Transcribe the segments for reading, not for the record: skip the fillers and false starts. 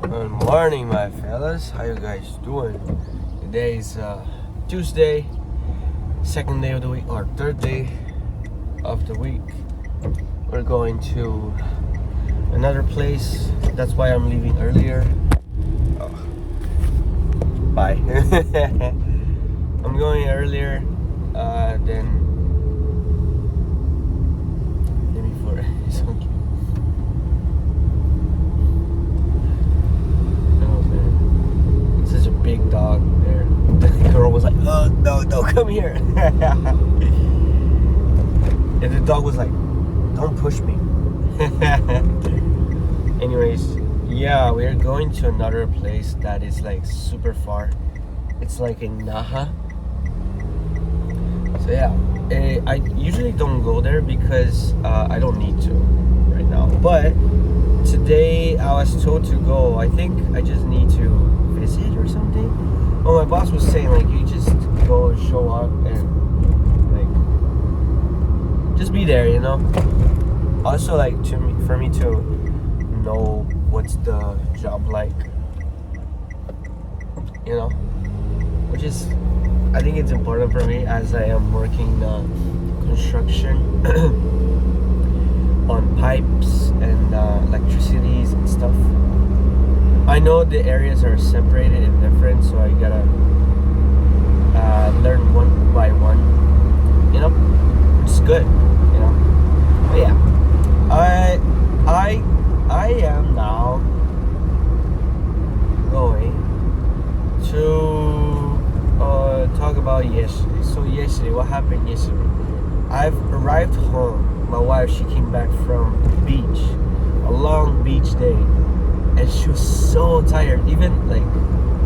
Good morning, my fellas. How you guys doing? Today is Tuesday, second day of the week, or third day of the week. We're going to another place. That's why I'm leaving earlier. Oh. Bye. I'm going earlier than before. It's okay. Such a big dog there. The girl was like, "Oh no, don't come here." And the dog was like, "Don't push me." Anyways, yeah, we're going to another place that is like super far. It's like in Naha. So yeah, I usually don't go there because I don't need to right now. But today I was told to go. I think I just need to visit or something. Oh, my boss was saying like you just go and show up and like just be there, you know. Also, like for me to know what's the job like, you know, which is I think it's important for me as I am working construction on pipes and electricities and stuff. I know the areas are separated and different, so I gotta learn one by one. You know, it's good. You know, but yeah, I am now going to talk about yesterday. So yesterday, what happened yesterday? I've arrived home. My wife, she came back from the beach, a long beach day. And she was so tired. Even like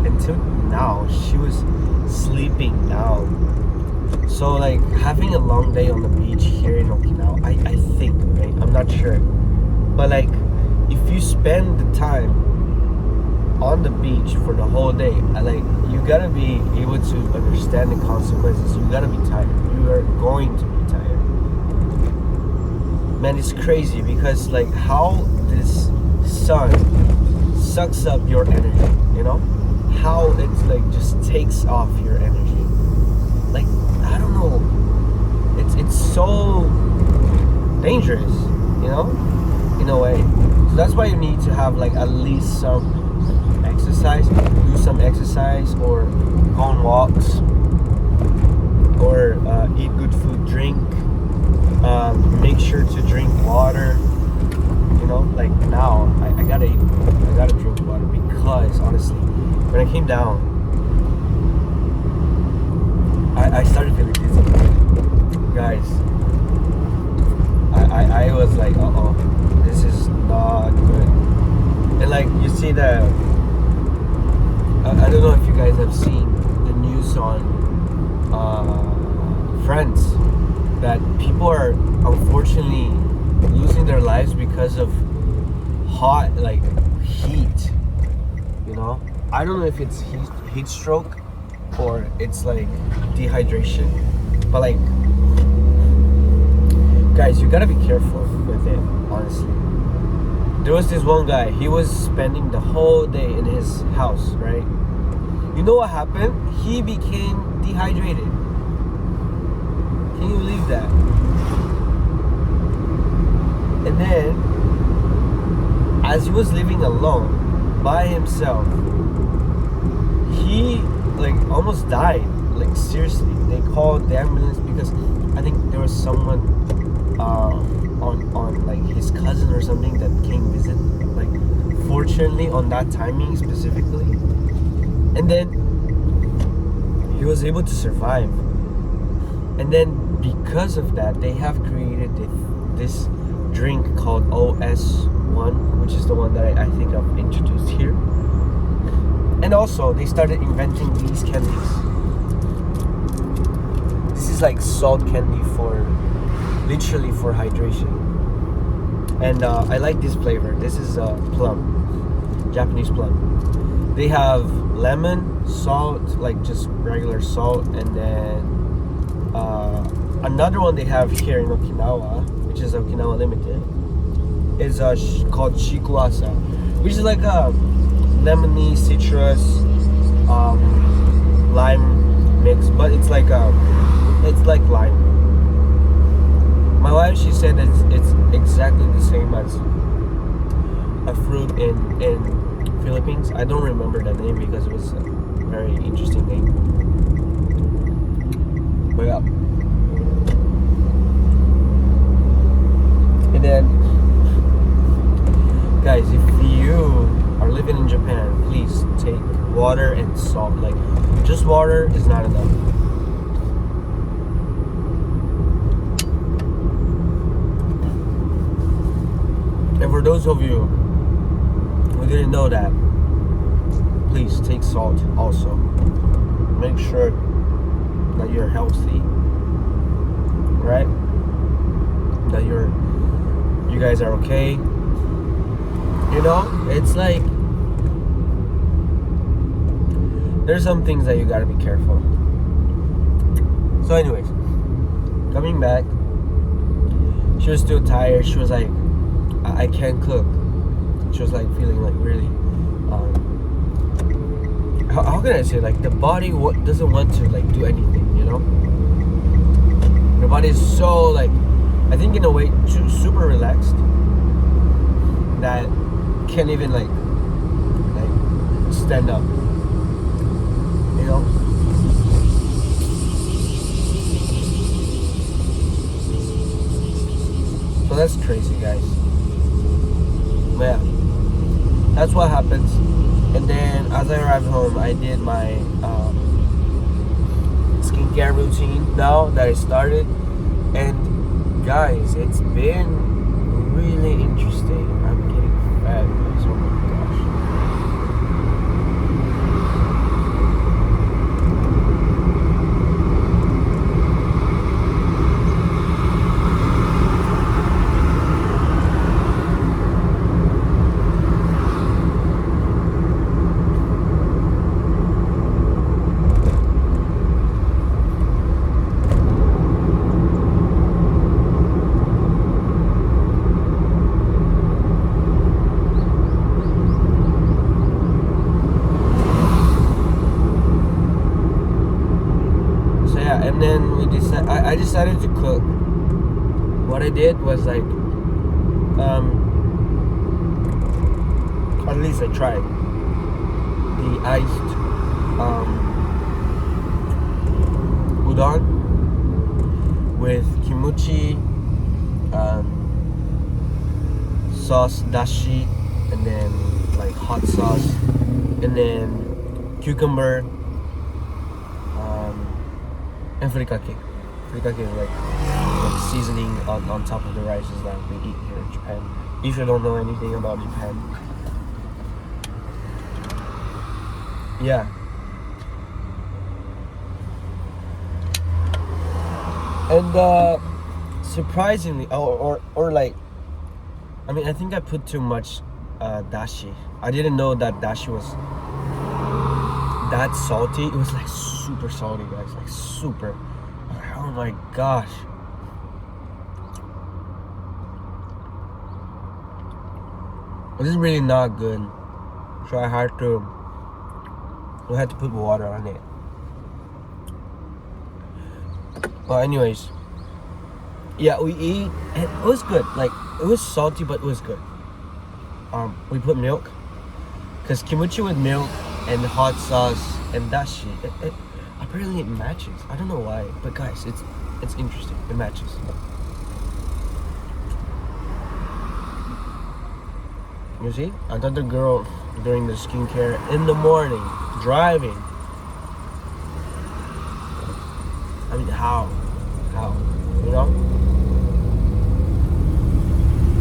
until now, she was sleeping now. So like having a long day on the beach here in Okinawa, I think, right? I'm not sure. But like if you spend the time on the beach for the whole day, you gotta be able to understand the consequences. You gotta be tired. You are going to be tired. Man, it's crazy because like how this sun sucks up your energy, you know, how it's like just takes off your energy. Like I don't know, it's so dangerous, you know, in a way. So that's why you need to have like at least some exercise, do some exercise, or go on walks, or eat good food, drink, make sure to drink water. You know, like now I gotta drink water because honestly, when I came down, I started feeling dizzy. Guys, I was like, this is not good. And like you see that, I don't know if you guys have seen the news on Friends, that people are unfortunately losing their lives because of hot, like heat, you know. I don't know if it's heat stroke or it's like dehydration, but like guys, you gotta be careful with it, honestly. There was this one guy, he was spending the whole day in his house, right? You know what happened? He became dehydrated. Can you believe that? And then, as he was living alone by himself, he like almost died. Like seriously, they called the ambulance because I think there was someone on like his cousin or something that came visit. Like fortunately on that timing specifically, and then he was able to survive. And then because of that, they have created this drink called OS1, which is the one that I think I've introduced here. And also they started inventing these candies. This is like salt candy literally for hydration. And I like this flavor. This is plum, Japanese plum. They have lemon, salt, like just regular salt, and then another one they have here in Okinawa, which is Okinawa Limited, is called Shikuasa, which is like a lemony citrus lime mix, but it's like lime. My wife, she said that it's exactly the same as a fruit in Philippines. I don't remember the name because it was a very interesting name. But yeah. And then, guys, if you are living in Japan, please take water and salt. Like, just water is not enough. And for those of you who didn't know that, please take salt also. Make sure that you're healthy, right? That you guys are okay. You know, it's like there's some things that you gotta be careful. So anyways, coming back, she was still tired. She was like, I can't cook. She was like feeling like really how can I say, like the body doesn't want to like do anything, you know. The body is so like, I think in a way super relaxed that can't even like stand up, you know. So that's crazy, guys. But yeah, that's what happens. And then as I arrived home, I did my skincare routine now that I started. And guys, it's been really interesting. I'm getting fat, guys. Oh my and then I decided to cook. What I did was like, at least I tried the iced udon with kimuchi, sauce dashi, and then like hot sauce, and then cucumber, and furikake. Furikake is like seasoning on top of the rices that we eat here in Japan. If you don't know anything about Japan. Yeah. And surprisingly, or like, I mean, I think I put too much dashi. I didn't know that dashi was that salty. It was like super salty, guys, like super. Oh my gosh. This is really not good. So I had to put water on it. Well, anyways, yeah, we eat. It was good. Like, it was salty, but it was good. We put milk, cause kimuchi with milk and hot sauce and dashi, apparently it matches. I don't know why, but guys, it's interesting. It matches. You see, another girl doing the skincare in the morning, driving. I mean, how, you know?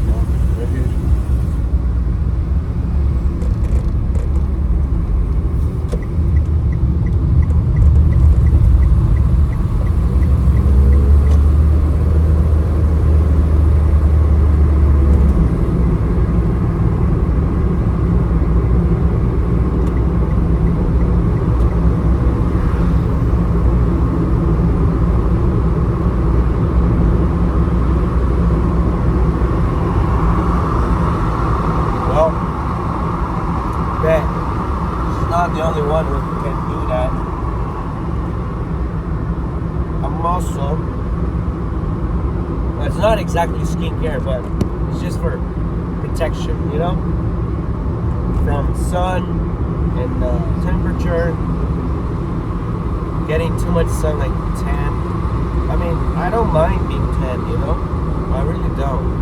Yeah, right here. not the only one who can do that. I'm also, it's not exactly skincare, but it's just for protection, you know, from sun and temperature. Getting too much sun, like tan. I mean, I don't mind being tan, you know, I really don't.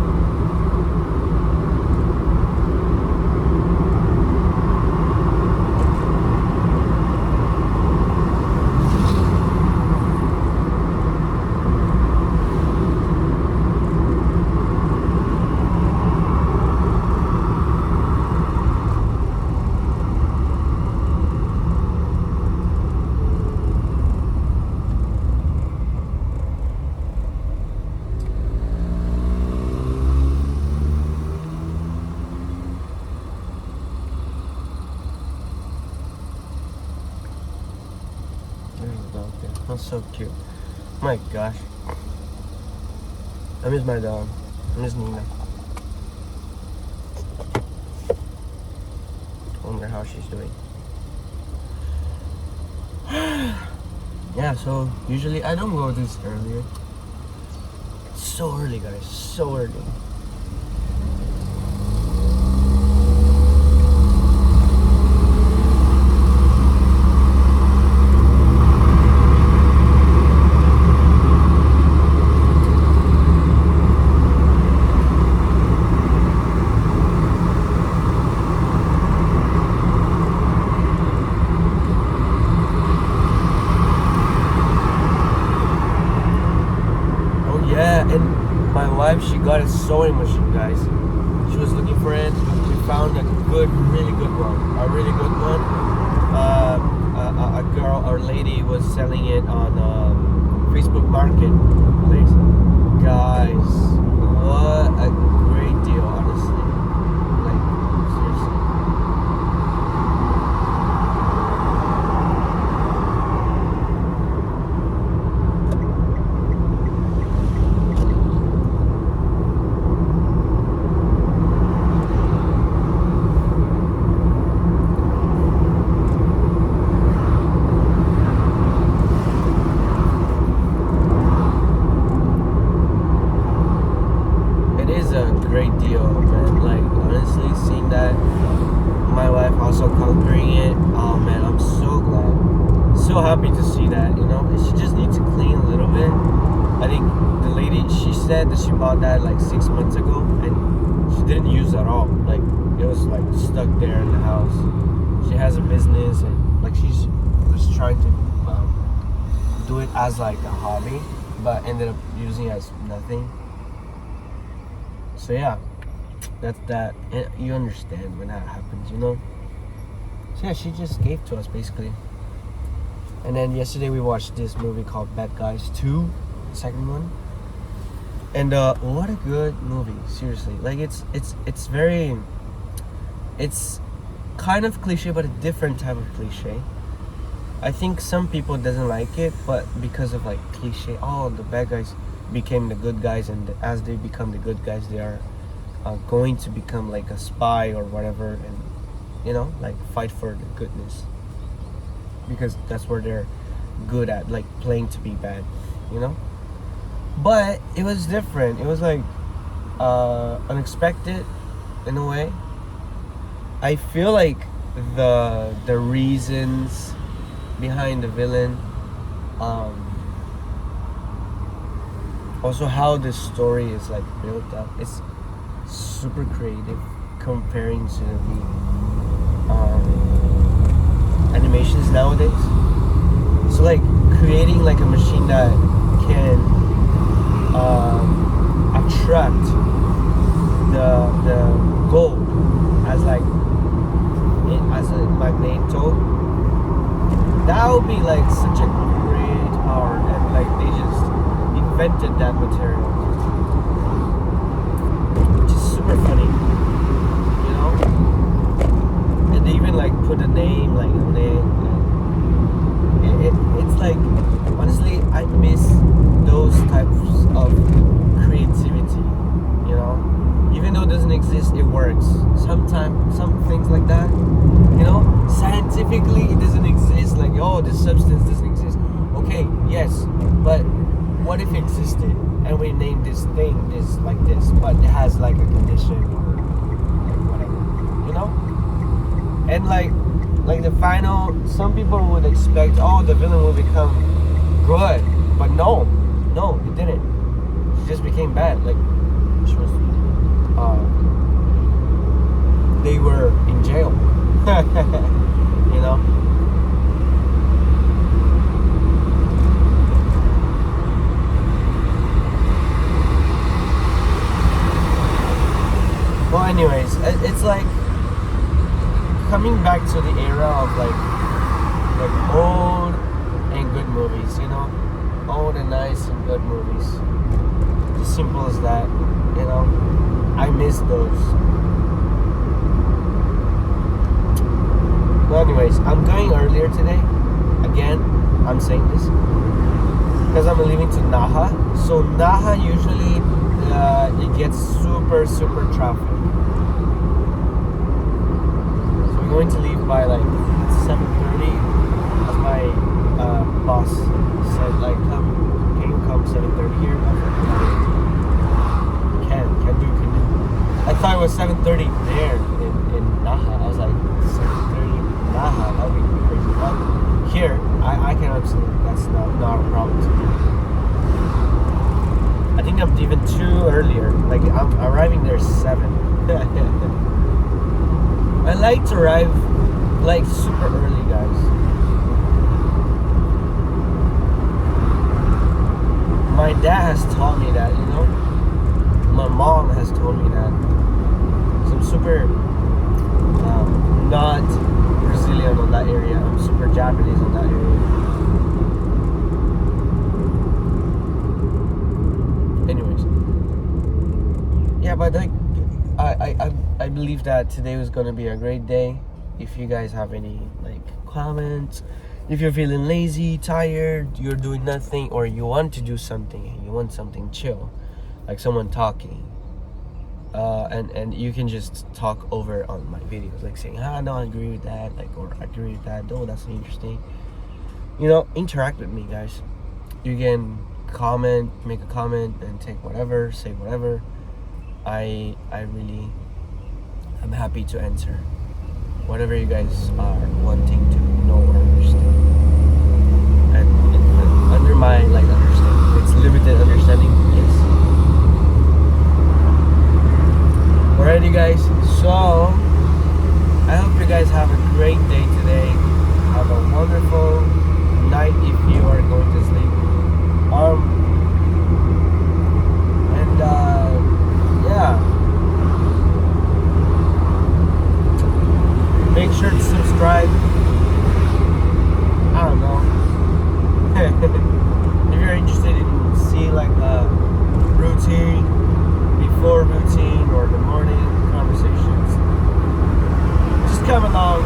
That's so cute. My gosh. I miss my dog. I miss Nina. I wonder how she's doing. Yeah, so usually I don't go this earlier. It's so early, guys. So early. And my wife, she got a sewing machine, guys. She was looking for it. We found a really good one. A really good one. A girl or lady was selling it on Facebook Marketplace. Guys, what a great deal, honestly. Like, seriously. Great deal, man. Like, honestly, seeing that my wife also conquering it, oh man, I'm so glad, so happy to see that, you know. She just needs to clean a little bit. I think the lady, she said that she bought that like 6 months ago and she didn't use it at all. Like, it was like stuck there in the house. She has a business and like she's just trying to do it as like a hobby, but ended up using it as nothing. So yeah, that's that. And you understand when that happens, you know. So yeah, she just gave to us basically. And then yesterday we watched this movie called Bad Guys 2, the second one. And what a good movie, seriously. Like it's very, it's kind of cliche, but a different type of cliche. I think some people doesn't like it, but because of like cliche, oh, the bad guys became the good guys, and as they become the good guys, they are going to become like a spy or whatever, and you know, like fight for the goodness, because that's where they're good at, like playing to be bad, you know. But it was different. It was like unexpected in a way. I feel like the reasons behind the villain, also how the story is like built up, it's super creative comparing to the animations nowadays. So like creating like a machine that can attract the gold as like as a magneto, that would be like such a great power, and like they just invented that material, which is super funny, you know. And they even like put a name, like a name. It's like, honestly, I miss those types of creativity, you know. Even though it doesn't exist, it works. Sometimes some things like that, you know, scientific scientifically it doesn't exist. Like, oh, this substance doesn't exist. Okay, yes, but what if it existed and we named this thing this like this, but it has like a condition or like whatever, you know? And like the final, some people would expect, oh, the villain will become good, but no, it didn't. She just became bad. Like, she was, they were in jail, you know. Well, anyways, it's like coming back to the era of like old and good movies, you know, old and nice and good movies. As simple as that, you know. I miss those. Well, anyways, I'm going earlier today. Again, I'm saying this because I'm leaving to Naha. So Naha usually it gets super traffic. So we're going to leave by like 7:30, as my boss said. Like, can you come 7:30 here? I was like, can do. I thought it was 7:30 there in Naha. I was like, 7:30 Naha, that would be crazy. But here, I can absolutely, that's not a problem to me. I think I'm even too earlier. Like, I'm arriving there 7. I like to arrive like super early, guys. My dad has taught me that, you know. My mom has told me that. So I'm super not Brazilian on that area. I'm super Japanese on that area. Anyways, yeah, but like I believe that today was gonna be a great day. If you guys have any like comments, if you're feeling lazy, tired, you're doing nothing, or you want to do something and you want something chill, like someone talking, and you can just talk over on my videos, like saying, no, I agree with that, like, or I agree with that, no, that's interesting. You know, interact with me, guys. You can comment, make a comment, and take whatever, say whatever. I'm happy to answer whatever you guys are wanting to know or understand. And under my like understanding, it's limited understanding, yes. Alrighty, guys. So I hope you guys have a great day today. Have a wonderful night if you are going to sleep. Yeah. Make sure to subscribe. I don't know. If you're interested in see like a routine, before routine, or the morning conversations, just come along.